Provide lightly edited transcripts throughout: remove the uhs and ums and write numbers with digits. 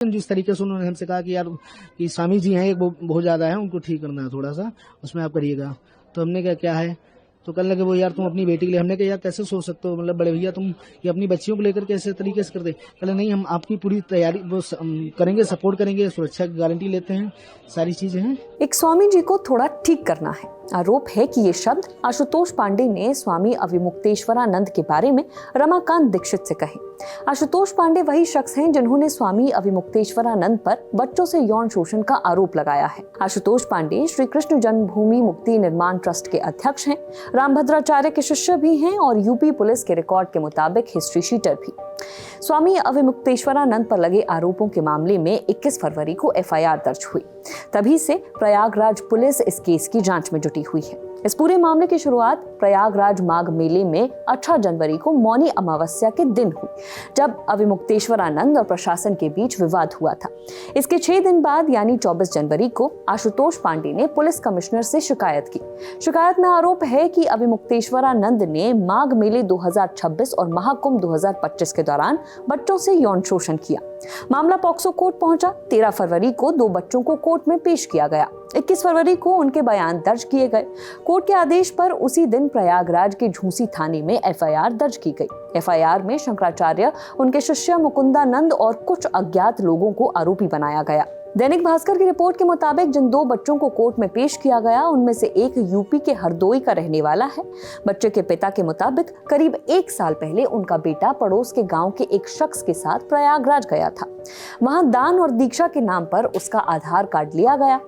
जिस तरीके से उन्होंने हमसे कहा कि यार कि स्वामी जी हैं एक वो बहुत ज़्यादा है, उनको ठीक करना है थोड़ा सा, उसमें आप करिएगा। तो हमने कहा क्या है, तो कहने लगे वो यार तुम अपनी बेटी के लिए। हमने कहा यार कैसे सोच सकते हो, मतलब बड़े भैया तुम ये अपनी बच्चियों को लेकर कैसे तरीके से करते। कहले नहीं हम आपकी पूरी तैयारी वो करेंगे, सपोर्ट करेंगे, सुरक्षा की गारंटी लेते हैं, सारी चीजें हैं। एक स्वामी जी को थोड़ा ठीक करना है। आरोप है कि ये शब्द आशुतोष पांडे ने स्वामी अविमुक्तेश्वरानंद के बारे में रमाकांत दीक्षित से कहे। आशुतोष पांडे वही शख्स हैं जिन्होंने स्वामी अविमुक्तेश्वरानंद पर बच्चों से यौन शोषण का आरोप लगाया है। आशुतोष पांडे श्री कृष्ण जन्मभूमि मुक्ति निर्माण ट्रस्ट के अध्यक्ष हैं, रामभद्राचार्य के शिष्य भी हैं और यूपी पुलिस के रिकॉर्ड के मुताबिक हिस्ट्री शीटर भी। स्वामी अविमुक्तेश्वरानंद पर लगे आरोपों के मामले में 21 फरवरी को एफआईआर दर्ज हुई। तभी से प्रयागराज पुलिस इस केस की जांच में जुटी हुई है। इस पूरे मामले की शुरुआत प्रयागराज माघ मेले में 18 जनवरी को मौनी अमावस्या के दिन हुई, जब अविमुक्तेश्वरानंद और प्रशासन के बीच विवाद हुआ था। इसके 6 दिन बाद यानी 24 जनवरी को आशुतोष पांडे ने पुलिस कमिश्नर से शिकायत की। शिकायत में आरोप है कि अविमुक्तेश्वरानंद ने माघ मेले 2026 और महाकुंभ 2025 के दौरान बच्चों से यौन शोषण किया। मामला पॉक्सो कोर्ट पहुंचा। 13 फरवरी को 2 बच्चों को कोर्ट में पेश किया गया। 21 फरवरी को उनके बयान दर्ज किए गए। कोर्ट के आदेश पर उसी दिन प्रयागराज के झूसी थाने में एफआईआर दर्ज की गई। एफआईआर में शंकराचार्य, उनके शिष्य मुकुंदानंद और कुछ अज्ञात लोगों को आरोपी बनाया गया। दैनिक भास्कर की रिपोर्ट के मुताबिक जिन 2 बच्चों को कोर्ट में पेश किया गया उनमें से एक यूपी के हरदोई का रहने वाला है। बच्चे के पिता के मुताबिक करीब 1 साल पहले उनका बेटा पड़ोस के गांव के एक शख्स के साथ प्रयागराज गया था। वहां दान और दीक्षा के नाम पर उसका आधार कार्ड लिया गया।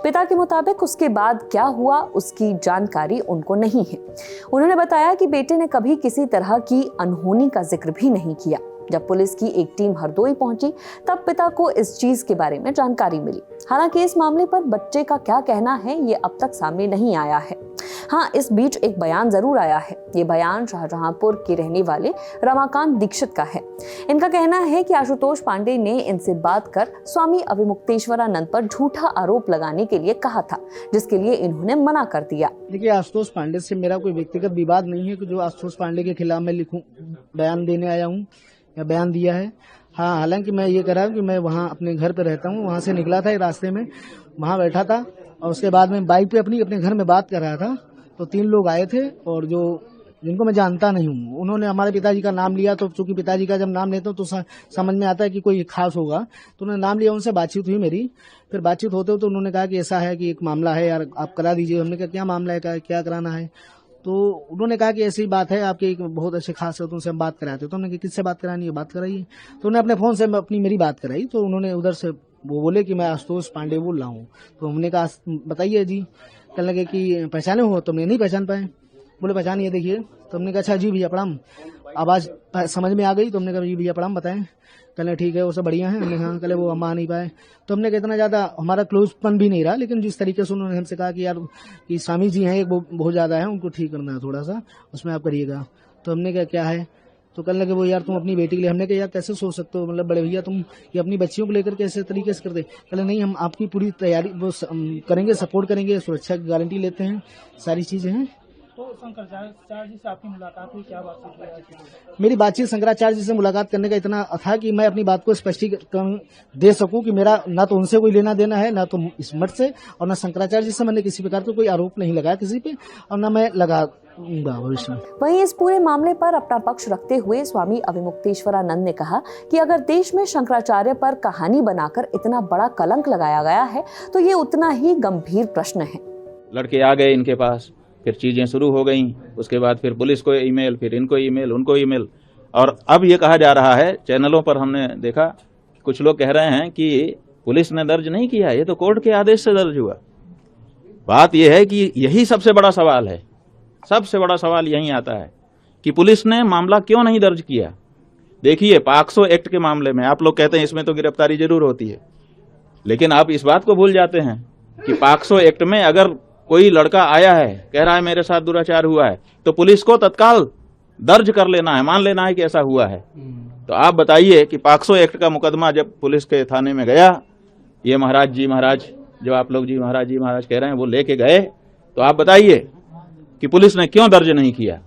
पिता के मुताबिक उसके बाद क्या हुआ उसकी जानकारी उनको नहीं है। उन्होंने बताया कि बेटे ने कभी किसी तरह की अनहोनी का जिक्र भी नहीं किया। जब पुलिस की एक टीम हरदोई पहुंची तब पिता को इस चीज के बारे में जानकारी मिली। हालांकि इस मामले पर बच्चे का क्या कहना है ये अब तक सामने नहीं आया है। हाँ, इस बीच एक बयान जरूर आया है। ये बयान शाहजहांपुर के रहने वाले रमाकांत दीक्षित का है। इनका कहना है कि आशुतोष पांडे ने इनसे बात कर स्वामी अविमुक्तेश्वरानंद पर झूठा आरोप लगाने के लिए कहा था, जिसके लिए इन्होंने मना कर दिया। देखिए, आशुतोष पांडे से मेरा कोई व्यक्तिगत विवाद नहीं है कि जो आशुतोष पांडे के खिलाफ मैं लिखूं, बयान देने आया हूँ या बयान दिया है। हाँ, हालांकि मैं ये कह रहा हूँ कि मैं वहाँ अपने घर पे रहता हूँ, वहाँ से निकला था रास्ते में, वहाँ बैठा था और उसके बाद में बाइक पे अपने घर में बात कर रहा था। तो 3 लोग आए थे और जिनको मैं जानता नहीं हूँ, उन्होंने हमारे पिताजी का नाम लिया। तो चूंकि पिताजी का जब नाम लेते हो तो समझ में आता है कि कोई खास होगा, तो उन्होंने नाम लिया। उनसे बातचीत हुई मेरी। फिर बातचीत होते हो तो उन्होंने कहा कि ऐसा है कि एक मामला है यार, आप करा दीजिए। हमने कहा क्या मामला है, क्या कराना है। तो उन्होंने कहा कि ऐसी बात है, आपके एक बहुत अच्छे खास है, तो उनसे हम बात कराते हो। तो हमने कहा किससे बात करानी है, बात कराइए। तो उन्होंने अपने फोन से मेरी बात कराई। तो उन्होंने उधर से वो बोले कि मैं आशुतोष पांडे बोल रहा हूँ। तो हमने कहा बताइए जी। कहने लगे कि पहचाने हो? तो हमने नहीं पहचान पाए। बोले पहचानिए देखिए। तो हमने कहा अच्छा जी भैया प्रणाम। आवाज समझ में आ गई तो हमने कहा जी भैया प्रणाम, बताएं। कहले ठीक है, वो सब बढ़िया है। हमने कहा, कहले वो हम आ नहीं पाए। तो हमने कहा इतना ज्यादा हमारा क्लोजपन भी नहीं रहा, लेकिन जिस तरीके से उन्होंने हमसे कहा कि यार कि स्वामी जी हैं एक वो बहुत ज्यादा है, उनको ठीक करना है थोड़ा सा, उसमें आप करिएगा। तो हमने कहा क्या है, तो कहने लगे वो यार तुम अपनी बेटी के लिए। हमने कहा यार कैसे सोच सकते हो, मतलब बड़े भैया तुम ये अपनी बच्चियों को लेकर कैसे तरीके से करते। कहले नहीं हम आपकी पूरी तैयारी वो करेंगे, सपोर्ट करेंगे, सुरक्षा की गारंटी लेते हैं, सारी चीजें हैं। तो शंकराचार्य जी से आपकी मुलाकात हुई, क्या बातचीत हुई? मेरी बातचीत शंकराचार्य जी से मुलाकात करने का इतना था कि मैं अपनी बात को स्पष्टीकरण दे सकूं कि मेरा ना तो उनसे कोई लेना देना है, ना तो इस मठ से, और ना शंकराचार्य जी से मैंने किसी प्रकार का कोई आरोप नहीं लगाया किसी पे, और ना मैं लगाऊंगा भविष्य में। वहीं इस पूरे मामले पर अपना पक्ष रखते हुए स्वामी अविमुक्तेश्वरानंद ने कहा कि अगर देश में शंकराचार्य पर कहानी बनाकर इतना बड़ा कलंक लगाया गया है तो ये उतना ही गंभीर प्रश्न है। लड़के आ गए इनके पास, फिर चीजें शुरू हो गई। उसके बाद फिर पुलिस को ईमेल, फिर इनको ईमेल, उनको ईमेल। और अब ये कहा जा रहा है, चैनलों पर हमने देखा कुछ लोग कह रहे हैं कि पुलिस ने दर्ज नहीं किया, ये तो कोर्ट के आदेश से दर्ज हुआ। बात यह है कि यही सबसे बड़ा सवाल है। सबसे बड़ा सवाल यही आता है कि पुलिस ने मामला क्यों नहीं दर्ज किया। देखिए, पॉक्सो एक्ट के मामले में आप लोग कहते हैं इसमें तो गिरफ्तारी जरूर होती है, लेकिन आप इस बात को भूल जाते हैं कि पॉक्सो एक्ट में अगर कोई लड़का आया है, कह रहा है मेरे साथ दुराचार हुआ है, तो पुलिस को तत्काल दर्ज कर लेना है, मान लेना है कि ऐसा हुआ है। तो आप बताइए कि पॉक्सो एक्ट का मुकदमा जब पुलिस के थाने में गया, ये महाराज जी महाराज, जो आप लोग जी महाराज कह रहे हैं, वो लेके गए, तो आप बताइए कि पुलिस ने क्यों दर्ज नहीं किया।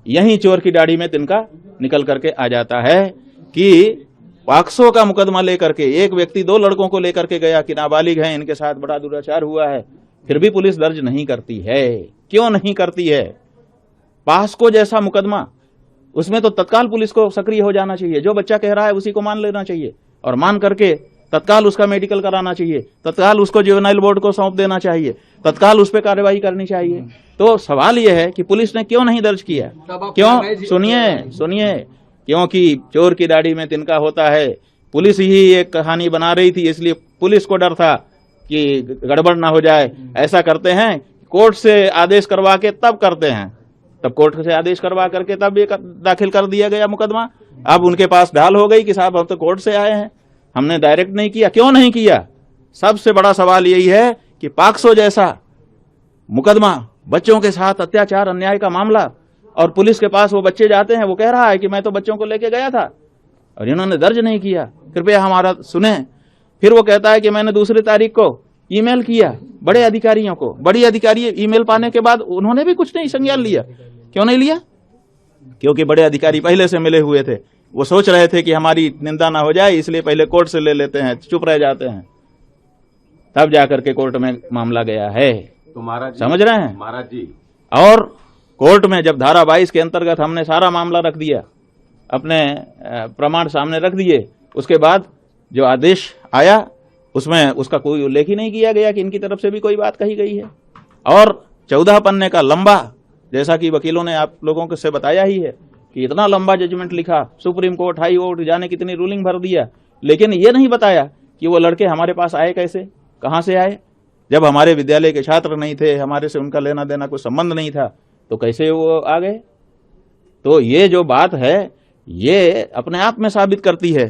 यही चोर की दाढ़ी में तिनका निकल करके आ जाता है कि पॉक्सो का मुकदमा लेकर के एक व्यक्ति 2 लड़कों को लेकर के गया कि नाबालिग हैं, इनके साथ बड़ा दुराचार हुआ है, फिर भी पुलिस दर्ज नहीं करती है। क्यों नहीं करती है? पॉक्सो जैसा मुकदमा, उसमें तो तत्काल पुलिस को सक्रिय हो जाना चाहिए। जो बच्चा कह रहा है उसी को मान लेना चाहिए और मान करके तत्काल उसका मेडिकल कराना चाहिए, तत्काल उसको जुवेनाइल बोर्ड को सौंप देना चाहिए, तत्काल उस पर कार्रवाई करनी चाहिए। तो सवाल यह है कि पुलिस ने क्यों नहीं दर्ज किया? क्यों? सुनिए, क्योंकि चोर की दाढ़ी में तिनका होता है। पुलिस ही एक कहानी बना रही थी, इसलिए पुलिस को डर था कि गड़बड़ ना हो जाए। ऐसा करते हैं, कोर्ट से आदेश करवा के तब करते हैं, तब कोर्ट से आदेश करवा करके तब ये दाखिल कर दिया गया मुकदमा। अब उनके पास ढाल हो गई कि साहब हम तो कोर्ट से आए हैं, हमने डायरेक्ट नहीं किया। क्यों नहीं किया? सबसे बड़ा सवाल यही है कि पॉक्सो जैसा मुकदमा, बच्चों के साथ अत्याचार अन्याय का मामला, और पुलिस के पास वो बच्चे जाते हैं, वो कह रहा है कि मैं तो बच्चों को लेके गया था और इन्होंने दर्ज नहीं किया, कृपया हमारा सुने। फिर वो कहता है कि मैंने दूसरी तारीख को ईमेल किया बड़े अधिकारियों को। बड़ी अधिकारी ईमेल पाने के बाद उन्होंने भी कुछ नहीं संज्ञान लिया। क्यों नहीं लिया? क्योंकि बड़े अधिकारी पहले से मिले हुए थे, वो सोच रहे थे कि हमारी निंदा ना हो जाए, इसलिए पहले कोर्ट से ले लेते हैं, चुप रह जाते हैं, तब जाकर के कोर्ट में मामला गया है। तो महाराज समझ रहे हैं महाराज जी? और कोर्ट में जब धारा 22 के अंतर्गत हमने सारा मामला रख दिया, अपने प्रमाण सामने रख दिए, उसके बाद जो आदेश आया उसमें उसका कोई उल्लेख ही नहीं किया गया कि इनकी तरफ से भी कोई बात कही गई है। और 14 पन्ने का लंबा, जैसा कि वकीलों ने आप लोगों को से बताया ही है कि इतना लंबा जजमेंट लिखा, सुप्रीम कोर्ट, हाई कोर्ट, जाने कितनी रूलिंग भर दिया, लेकिन ये नहीं बताया कि वो लड़के हमारे पास आए कैसे, कहां से आए। जब हमारे विद्यालय के छात्र नहीं थे, हमारे से उनका लेना देना कोई संबंध नहीं था, तो कैसे वो आ गए? तो ये जो बात है, ये अपने आप में साबित करती है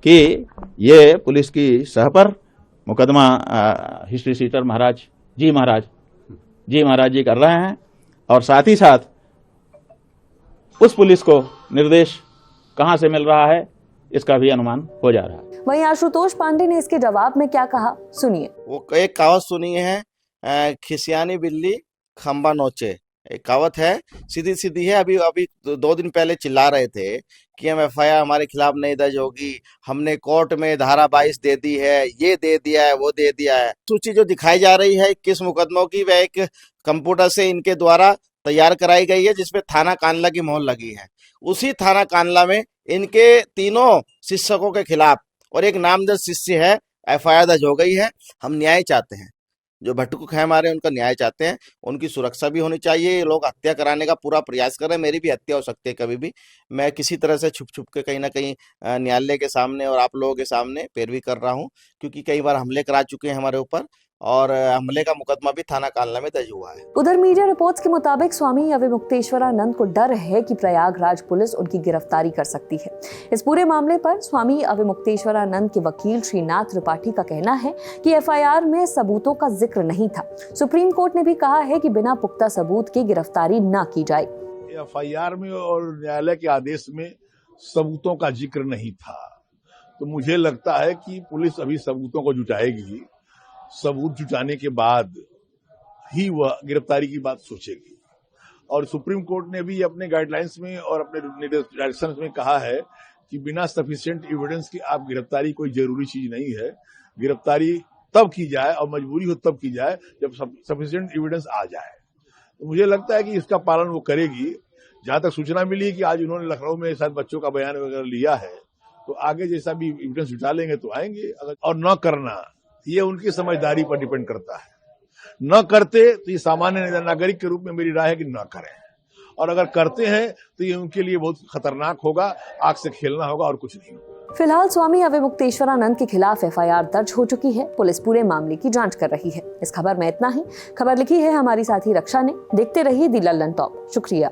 कि ये पुलिस की सह पर मुकदमा हिस्ट्री सीटर महाराज जी कर रहे हैं, और साथ ही साथ उस पुलिस को निर्देश कहां से मिल रहा है इसका भी अनुमान हो जा रहा है। वहीं आशुतोष पांडे ने इसके जवाब में क्या कहा, सुनिए। वो एक कहावत सुनी है, खिसियानी बिल्ली खंबा नोचे, एक कहावत है, सीधी सीधी है। अभी 2 दिन पहले चिल्ला रहे थे कि हम FIR हमारे खिलाफ नहीं दर्ज होगी, हमने कोर्ट में धारा 22 दे दी है, ये दे दिया है, वो दे दिया है। सूची जो दिखाई जा रही है किस मुकदमों की, वह एक कंप्यूटर से इनके द्वारा तैयार कराई गई है, जिसपे थाना कांडला की मोहर लगी है। उसी थाना कांडला में इनके 3 शिक्षकों के खिलाफ और एक नामजद शिष्य है FIR दर्ज हो गई है। हम न्याय चाहते हैं, जो भटकुक है हमारे, उनका न्याय चाहते हैं, उनकी सुरक्षा भी होनी चाहिए। ये लोग हत्या कराने का पूरा प्रयास कर रहे हैं, मेरी भी हत्या हो सकती है कभी भी। मैं किसी तरह से छुप छुप के कहीं ना कहीं न्यायालय के सामने और आप लोगों के सामने पैरवी कर रहा हूं, क्योंकि कई बार हमले करा चुके हैं हमारे ऊपर, और हमले का मुकदमा भी थाना कांडला में दर्ज हुआ है। उधर मीडिया रिपोर्ट्स के मुताबिक स्वामी अविमुक्तेश्वरानंद को डर है कि प्रयागराज पुलिस उनकी गिरफ्तारी कर सकती है। इस पूरे मामले पर स्वामी अविमुक्तेश्वरानंद के वकील श्रीनाथ त्रिपाठी का कहना है कि FIR में सबूतों का जिक्र नहीं था। सुप्रीम कोर्ट ने भी कहा है कि बिना पुख्ता सबूत के गिरफ्तारी न की जाए। FIR में और न्यायालय के आदेश में सबूतों का जिक्र नहीं था, तो मुझे लगता है कि पुलिस अभी सबूतों को जुटाएगी। सबूत जुटाने के बाद ही वह गिरफ्तारी की बात सोचेगी। और सुप्रीम कोर्ट ने भी अपने गाइडलाइंस में और अपने डायरेक्शंस में कहा है कि बिना सफिशिएंट एविडेंस की आप गिरफ्तारी कोई जरूरी चीज नहीं है। गिरफ्तारी तब की जाए और मजबूरी हो तब की जाए जब सफिशिएंट एविडेंस आ जाए। तो मुझे लगता है कि इसका पालन वो करेगी। जहां तक सूचना मिली है कि आज उन्होंने लखनऊ में शायद बच्चों का बयान वगैरह लिया है, तो आगे जैसा भी एविडेंस जुटा लेंगे तो आएंगे। और न करना, ये उनकी समझदारी पर डिपेंड करता है। न करते तो ये सामान्य नागरिक के रूप में मेरी राय है कि न करें, और अगर करते हैं तो ये उनके लिए बहुत खतरनाक होगा, आग से खेलना होगा और कुछ नहीं। फिलहाल स्वामी अविमुक्तेश्वरानंद के खिलाफ FIR दर्ज हो चुकी है। पुलिस पूरे मामले की जांच कर रही है। इस खबर में इतना ही। खबर लिखी है हमारी साथी रक्षा ने। देखते रहिए दी लल्लन टॉप। शुक्रिया।